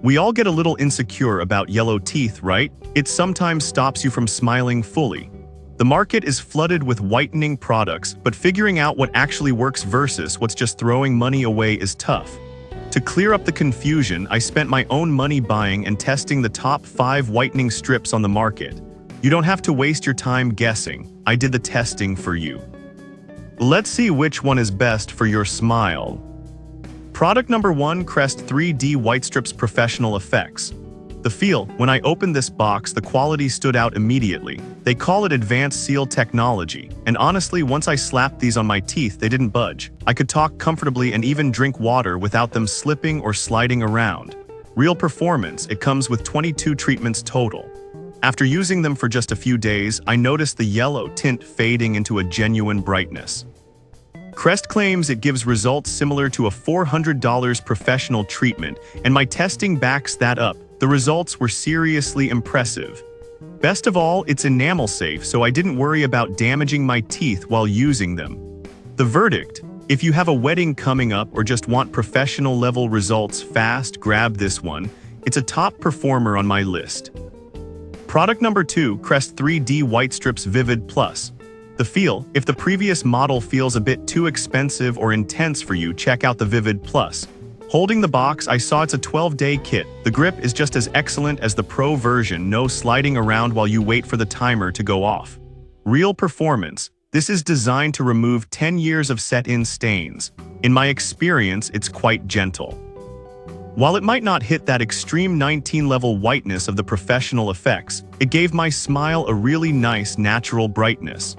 We all get a little insecure about yellow teeth, right? It sometimes stops you from smiling fully. The market is flooded with whitening products, but figuring out what actually works versus what's just throwing money away is tough. To clear up the confusion, I spent my own money buying and testing the top 5 whitening strips on the market. You don't have to waste your time guessing. I did the testing for you. Let's see which one is best for your smile. Product number 1, Crest 3D Whitestrips Professional Effects. The feel, when I opened this box, the quality stood out immediately. They call it advanced seal technology, and honestly, once I slapped these on my teeth, they didn't budge. I could talk comfortably and even drink water without them slipping or sliding around. Real performance, it comes with 22 treatments total. After using them for just a few days, I noticed the yellow tint fading into a genuine brightness. Crest claims it gives results similar to a $400 professional treatment, and my testing backs that up. The results were seriously impressive. Best of all, it's enamel safe, so I didn't worry about damaging my teeth while using them. The verdict: if you have a wedding coming up or just want professional level results fast, grab this one. It's a top performer on my list. Product number 2, Crest 3D Whitestrips Vivid Plus. The feel, if the previous model feels a bit too expensive or intense for you, check out the Vivid Plus. Holding the box, I saw it's a 12-day kit. The grip is just as excellent as the Pro version, no sliding around while you wait for the timer to go off. Real performance. This is designed to remove 10 years of set-in stains. In my experience, it's quite gentle. While it might not hit that extreme 19-level whiteness of the professional effects, it gave my smile a really nice natural brightness.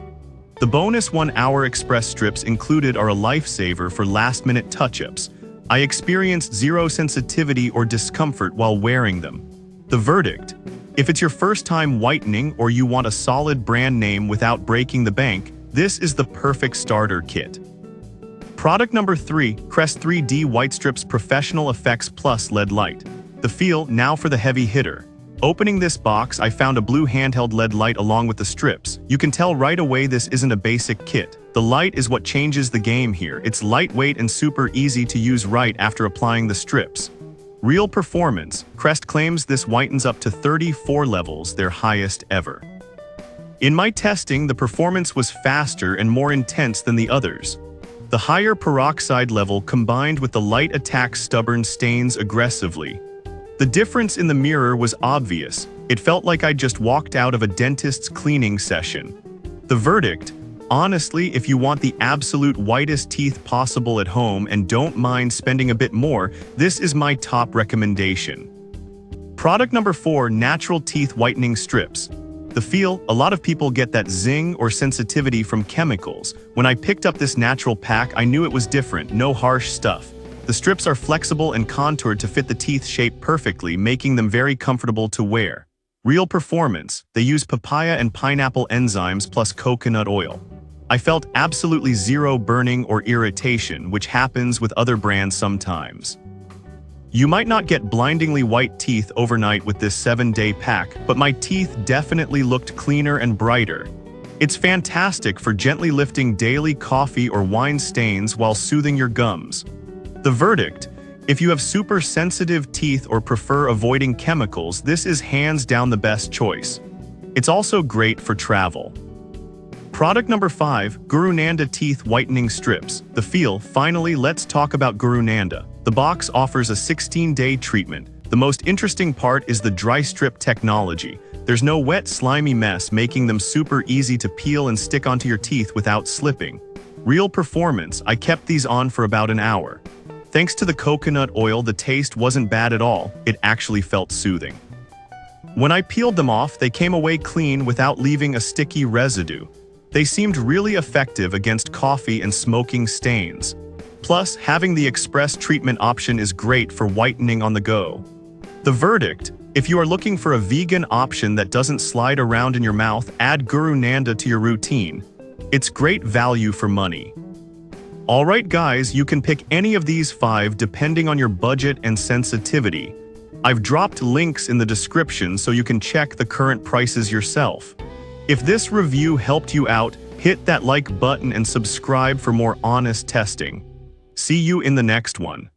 The bonus 1-hour Aliexpress strips included are a lifesaver for last-minute touch-ups. I experienced zero sensitivity or discomfort while wearing them. The verdict: if it's your first time whitening or you want a solid brand name without breaking the bank, this is the perfect starter kit. Product number 3, Crest 3D Whitestrips Professional Effects Plus LED Light. The feel, now for the heavy hitter. Opening this box, I found a blue handheld LED light along with the strips. You can tell right away this isn't a basic kit. The light is what changes the game here. It's lightweight and super easy to use right after applying the strips. Real performance. Crest claims this whitens up to 34 levels, their highest ever. In my testing, the performance was faster and more intense than the others. The higher peroxide level combined with the light attacks stubborn stains aggressively. The difference in the mirror was obvious. It felt like I'd just walked out of a dentist's cleaning session. The verdict: honestly, if you want the absolute whitest teeth possible at home and don't mind spending a bit more, this is my top recommendation. Product number 4, Natural Teeth Whitening Strips. The feel, a lot of people get that zing or sensitivity from chemicals. When I picked up this natural pack, I knew it was different, no harsh stuff. The strips are flexible and contoured to fit the teeth shape perfectly, making them very comfortable to wear. Real performance. They use papaya and pineapple enzymes plus coconut oil. I felt absolutely zero burning or irritation, which happens with other brands sometimes. You might not get blindingly white teeth overnight with this 7-day pack, but my teeth definitely looked cleaner and brighter. It's fantastic for gently lifting daily coffee or wine stains while soothing your gums. The verdict: if you have super sensitive teeth or prefer avoiding chemicals, this is hands down the best choice. It's also great for travel. Product number 5, Guru Nanda Teeth Whitening Strips. The feel, finally, let's talk about Guru Nanda. The box offers a 16-day treatment. The most interesting part is the dry strip technology. There's no wet, slimy mess, making them super easy to peel and stick onto your teeth without slipping. Real performance. I kept these on for about an hour. Thanks to the coconut oil, the taste wasn't bad at all. It actually felt soothing. When I peeled them off, they came away clean without leaving a sticky residue. They seemed really effective against coffee and smoking stains. Plus, having the express treatment option is great for whitening on the go. The verdict: if you are looking for a vegan option that doesn't slide around in your mouth, add Guru Nanda to your routine. It's great value for money. Alright guys, you can pick any of these 5 depending on your budget and sensitivity. I've dropped links in the description so you can check the current prices yourself. If this review helped you out, hit that like button and subscribe for more honest testing. See you in the next one.